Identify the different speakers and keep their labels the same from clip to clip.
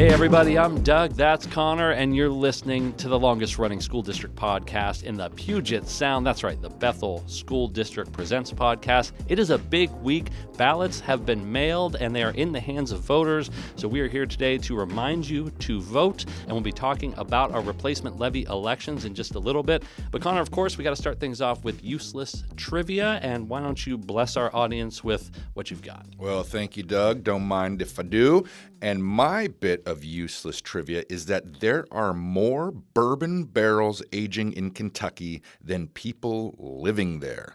Speaker 1: Hey everybody, I'm Doug, that's Connor, and you're listening to the longest running school district podcast in the Puget Sound. That's right, the Bethel School District Presents podcast. It is a big week. Ballots have been mailed and they are in the hands of voters. So we are here today to remind you to vote, and we'll be talking about our replacement levy elections in just a little bit. But Connor, of course, we got to start things off with useless trivia, and why don't you bless our audience with what you've got?
Speaker 2: Well, thank you, Doug. Don't mind if I do. And my bit of useless trivia is that there are more bourbon barrels aging in Kentucky than people living there.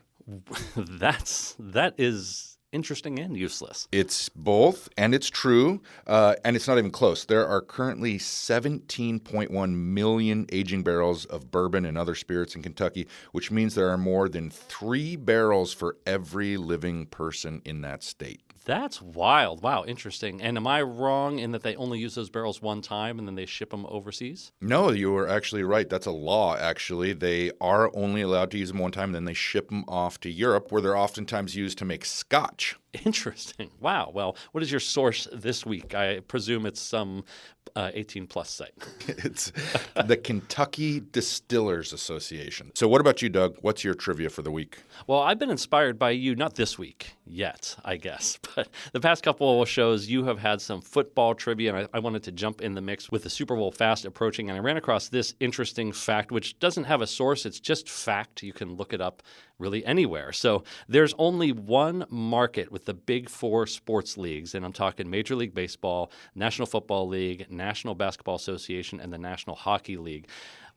Speaker 1: That is interesting and useless.
Speaker 2: It's both, and it's true, and it's not even close. There are currently 17.1 million aging barrels of bourbon and other spirits in Kentucky, which means there are more than 3 barrels for every living person in that state.
Speaker 1: That's wild. Wow, interesting. And am I wrong in that they only use those barrels one time and then they ship them overseas?
Speaker 2: No, you are actually right. That's a law, actually. They are only allowed to use them one time, and then they ship them off to Europe, where they're oftentimes used to make scotch.
Speaker 1: Interesting. Wow. Well, what is your source this week? I presume it's some 18-plus site.
Speaker 2: It's the Kentucky Distillers Association. So what about you, Doug? What's your trivia for the week?
Speaker 1: Well, I've been inspired by you, not this week yet, I guess, but the past couple of shows you have had some football trivia, and I wanted to jump in the mix with the Super Bowl fast approaching, and I ran across this interesting fact, which doesn't have a source. It's just fact. You can look it up really anywhere. So there's only one market with the big 4 sports leagues, and I'm talking Major League Baseball, National Football League, National Basketball Association, and the National Hockey League.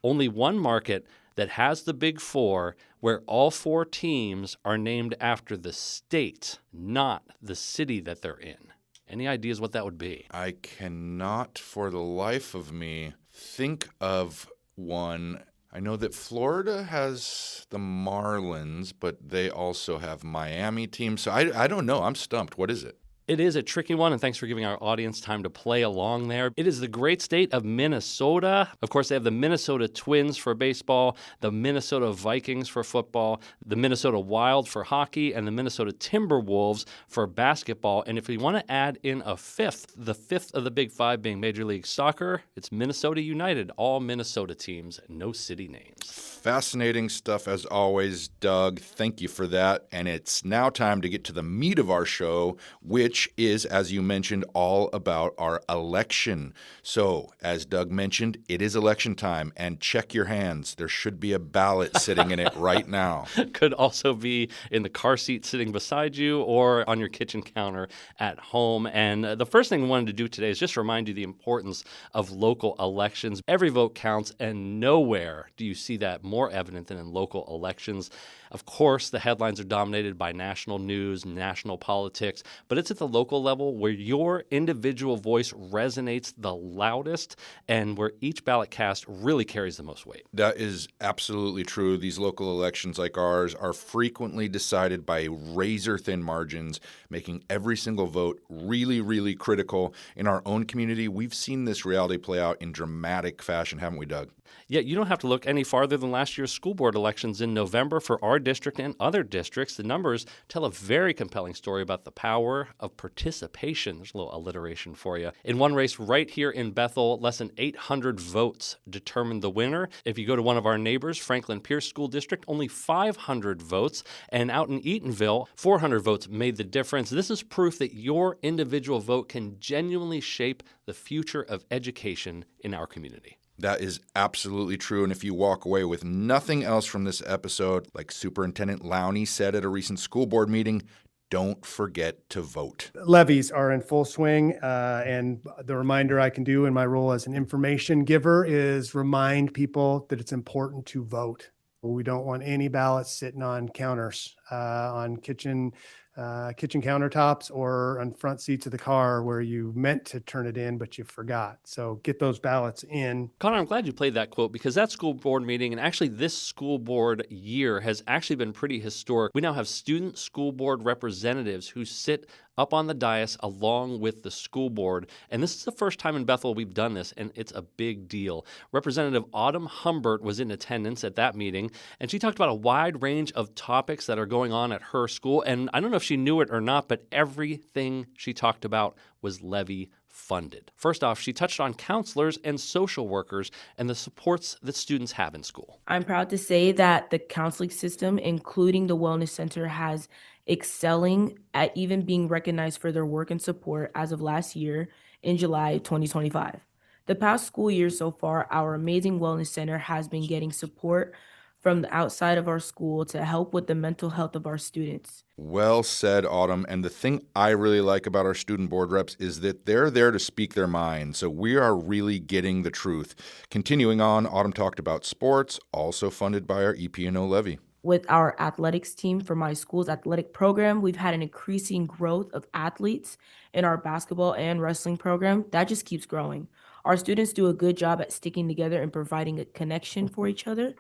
Speaker 1: Only one market that has the big 4 where all 4 teams are named after the state, not the city that they're in. Any ideas what that would be?
Speaker 2: I cannot for the life of me think of one. I know that Florida has the Marlins, but they also have Miami teams. So I don't know. I'm stumped. What is it?
Speaker 1: It is a tricky one, and thanks for giving our audience time to play along there. It is the great state of Minnesota. Of course, they have the Minnesota Twins for baseball, the Minnesota Vikings for football, the Minnesota Wild for hockey, and the Minnesota Timberwolves for basketball. And if we want to add in a fifth, the fifth of the big 5 being Major League Soccer, it's Minnesota United, all Minnesota teams, no city names.
Speaker 2: Fascinating stuff as always, Doug. Thank you for that. And it's now time to get to the meat of our show, which is, as you mentioned, all about our election. So, as Doug mentioned, it is election time, and check your hands. There should be a ballot sitting in it right now.
Speaker 1: Could also be in the car seat sitting beside you or on your kitchen counter at home. And the first thing we wanted to do today is just remind you the importance of local elections. Every vote counts, and nowhere do you see that more evident than in local elections. Of course, the headlines are dominated by national news, national politics, but it's at the local level where your individual voice resonates the loudest and where each ballot cast really carries the most weight.
Speaker 2: That is absolutely true. These local elections like ours are frequently decided by razor-thin margins, making every single vote really, really critical. In our own community, we've seen this reality play out in dramatic fashion, haven't we, Doug?
Speaker 1: Yet you don't have to look any farther than last year's school board elections in November for our district and other districts. The numbers tell a very compelling story about the power of participation. There's a little alliteration for you. In one race right here in Bethel, less than 800 votes determined the winner. If you go to one of our neighbors, Franklin Pierce School District, only 500 votes. And out in Eatonville, 400 votes made the difference. This is proof that your individual vote can genuinely shape the future of education in our community.
Speaker 2: That is absolutely true. And if you walk away with nothing else from this episode, like Superintendent Lowney said at a recent school board meeting, don't forget to vote.
Speaker 3: Levies are in full swing, and the reminder I can do in my role as an information giver is remind people that it's important to vote. We don't want any ballots sitting on counters, on kitchen countertops or on front seats of the car where you meant to turn it in, but you forgot. So get those ballots in.
Speaker 1: Connor, I'm glad you played that quote because that school board meeting and actually this school board year has actually been pretty historic. We now have student school board representatives who sit up on the dais along with the school board. And this is the first time in Bethel we've done this, and it's a big deal. Representative Autumn Humbert was in attendance at that meeting, and she talked about a wide range of topics that are going on at her school. And I don't know if she knew it or not, but everything she talked about was levy levy-funded. First off, she touched on counselors and social workers and the supports that students have in school.
Speaker 4: I'm proud to say that the counseling system, including the Wellness Center, has excelling at even being recognized for their work and support as of last year in July 2025. The past school year so far, our amazing Wellness Center has been getting support from the outside of our school to help with the mental health of our students.
Speaker 2: Well said, Autumn. And the thing I really like about our student board reps is that they're there to speak their mind. So we are really getting the truth. Continuing on, Autumn talked about sports, also funded by our EP&O levy.
Speaker 4: With our athletics team for my school's athletic program, we've had an increasing growth of athletes in our basketball and wrestling program. That just keeps growing. Our students do a good job at sticking together and providing a connection for each other.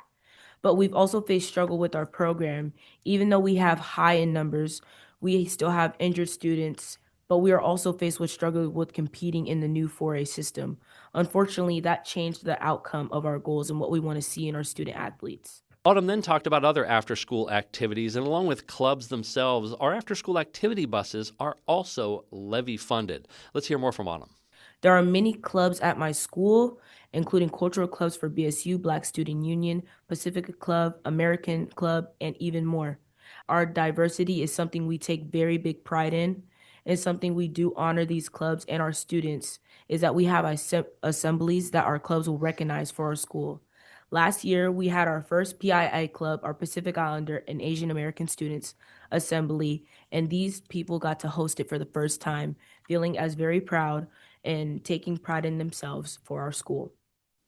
Speaker 4: But we've also faced struggle with our program. Even though we have high in numbers, we still have injured students, but we are also faced with struggle with competing in the new 4A system. Unfortunately, that changed the outcome of our goals and what we want to see in our student athletes.
Speaker 1: Autumn then talked about other after-school activities, and along with clubs themselves, our after-school activity buses are also levy-funded. Let's hear more from Autumn.
Speaker 4: There are many clubs at my school, including cultural clubs for BSU, Black Student Union, Pacific Club, American Club, and even more. Our diversity is something we take very big pride in, and something we do honor these clubs and our students is that we have assemblies that our clubs will recognize for our school. Last year, we had our first PII club, our Pacific Islander and Asian American students assembly, and these people got to host it for the first time, feeling as very proud and taking pride in themselves for our school.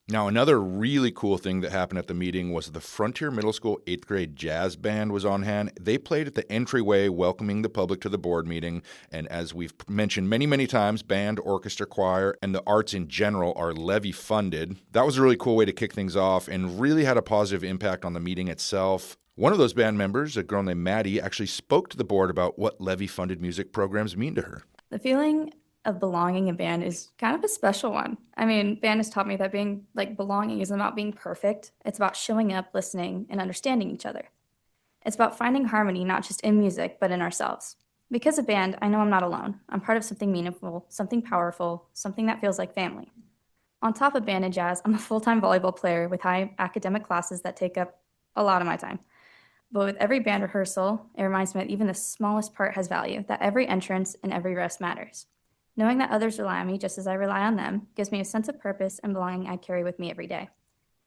Speaker 2: Now, another really cool thing that happened at the meeting was the Frontier Middle School 8th grade jazz band was on hand. They played at the entryway, welcoming the public to the board meeting. And as we've mentioned many, many times, band, orchestra, choir, and the arts in general are levy-funded. That was a really cool way to kick things off and really had a positive impact on the meeting itself. One of those band members, a girl named Maddie, actually spoke to the board about what levy-funded music programs mean to her.
Speaker 5: The feeling of belonging in band is kind of a special one. I mean, band has taught me that belonging isn't about being perfect. It's about showing up, listening, and understanding each other. It's about finding harmony, not just in music, but in ourselves. Because of band, I know I'm not alone. I'm part of something meaningful, something powerful, something that feels like family. On top of band and jazz, I'm a full-time volleyball player with high academic classes that take up a lot of my time. But with every band rehearsal, it reminds me that even the smallest part has value, that every entrance and every rest matters. Knowing that others rely on me just as I rely on them gives me a sense of purpose and belonging I carry with me every day.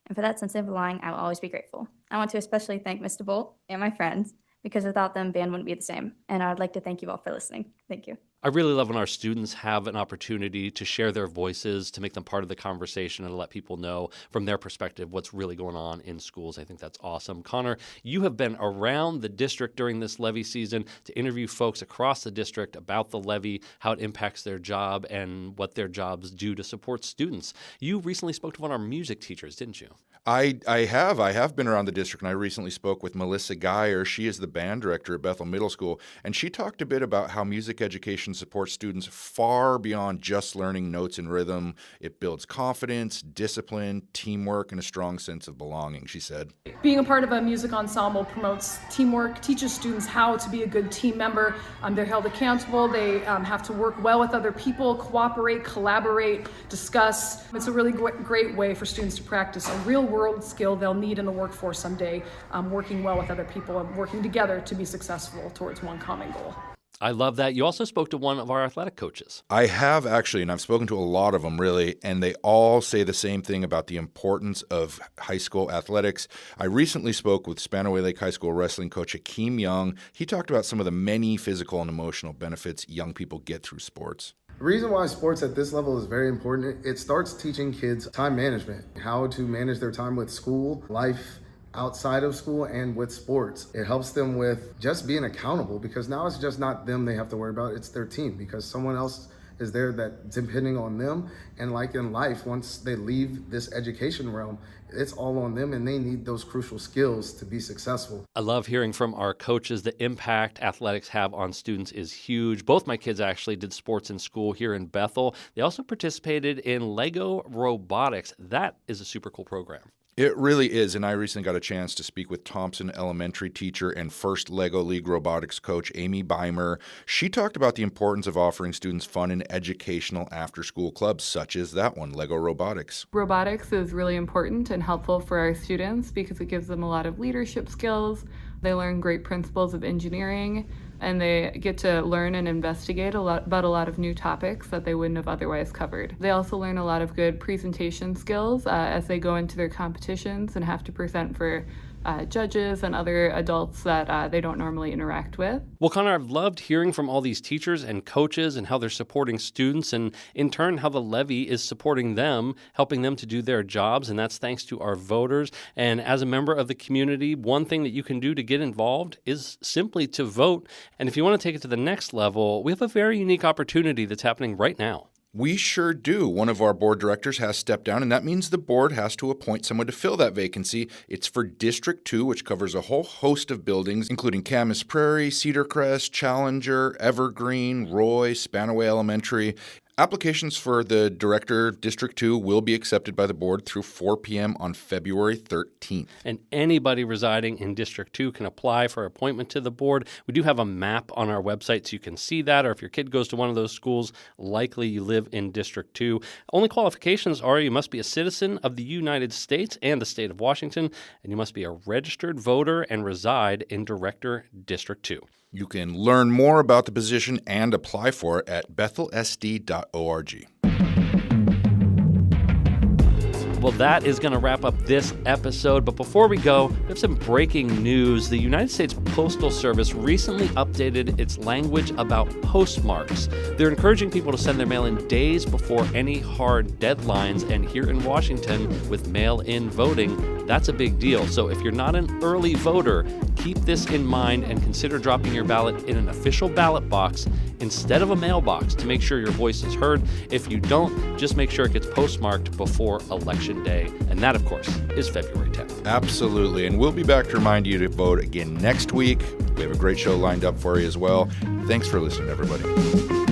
Speaker 5: And for that sense of belonging, I will always be grateful. I want to especially thank Mr. Bolt and my friends, because without them, band wouldn't be the same. And I'd like to thank you all for listening. Thank you.
Speaker 1: I really love when our students have an opportunity to share their voices, to make them part of the conversation and to let people know from their perspective what's really going on in schools. I think that's awesome. Connor, you have been around the district during this levy season to interview folks across the district about the levy, how it impacts their job, and what their jobs do to support students. You recently spoke to one of our music teachers, didn't you?
Speaker 2: I have been around the district, and I recently spoke with Melissa Geyer. She is the band director at Bethel Middle School, and she talked a bit about how music education supports students far beyond just learning notes and rhythm. It builds confidence, discipline, teamwork, and a strong sense of belonging, she said.
Speaker 6: Being a part of a music ensemble promotes teamwork, teaches students how to be a good team member. They're held accountable. They have to work well with other people, cooperate, collaborate, discuss. It's a really great way for students to practice a real-world skill they'll need in the workforce someday, working well with other people and working together to be successful towards one common goal.
Speaker 1: I love that. You also spoke to one of our athletic coaches.
Speaker 2: I have actually, and I've spoken to a lot of them really, and they all say the same thing about the importance of high school athletics. I recently spoke with Spanaway Lake High School wrestling coach Akeem Young. He talked about some of the many physical and emotional benefits young people get through sports.
Speaker 7: The reason why sports at this level is very important, it starts teaching kids time management, how to manage their time with school, life outside of school, and with sports. It helps them with just being accountable, because now it's just not them they have to worry about, it's their team, because someone else is there that depending on them. And like in life, once they leave this education realm, it's all on them, and they need those crucial skills to be successful.
Speaker 1: I love hearing from our coaches. The impact athletics have on students is huge. Both my kids actually did sports in school here in Bethel. They also participated in Lego robotics. That is a super cool program.
Speaker 2: It really is, and I recently got a chance to speak with Thompson Elementary teacher and first LEGO League robotics coach Amy Beimer. She talked about the importance of offering students fun and educational after-school clubs, such as that one, LEGO Robotics.
Speaker 8: Robotics is really important and helpful for our students because it gives them a lot of leadership skills. They learn great principles of engineering, and they get to learn and investigate about a lot of new topics that they wouldn't have otherwise covered. They also learn a lot of good presentation skills as they go into their competitions and have to present for judges and other adults that they don't normally interact with.
Speaker 1: Well, Connor, I've loved hearing from all these teachers and coaches and how they're supporting students, and in turn how the levy is supporting them, helping them to do their jobs, and that's thanks to our voters. And as a member of the community, one thing that you can do to get involved is simply to vote. And if you want to take it to the next level, we have a very unique opportunity that's happening right now.
Speaker 2: We sure do. One of our board directors has stepped down, and that means the board has to appoint someone to fill that vacancy. It's for District 2, which covers a whole host of buildings, including Camas Prairie, Cedar Crest, Challenger, Evergreen, Roy, Spanaway Elementary. Applications for the Director District 2 will be accepted by the board through 4 p.m. on February 13th.
Speaker 1: And anybody residing in District 2 can apply for appointment to the board. We do have a map on our website so you can see that, or if your kid goes to one of those schools, likely you live in District 2. Only qualifications are you must be a citizen of the United States and the state of Washington, and you must be a registered voter and reside in Director District 2.
Speaker 2: You can learn more about the position and apply for it at bethelsd.org.
Speaker 1: Well, that is going to wrap up this episode. But before we go, we have some breaking news. The United States Postal Service recently updated its language about postmarks. They're encouraging people to send their mail in days before any hard deadlines. And here in Washington, with mail-in voting, that's a big deal. So if you're not an early voter, keep this in mind and consider dropping your ballot in an official ballot box instead of a mailbox to make sure your voice is heard. If you don't, just make sure it gets postmarked before Election Day. And that, of course, is February 10th.
Speaker 2: Absolutely. And we'll be back to remind you to vote again next week. We have a great show lined up for you as well. Thanks for listening, everybody.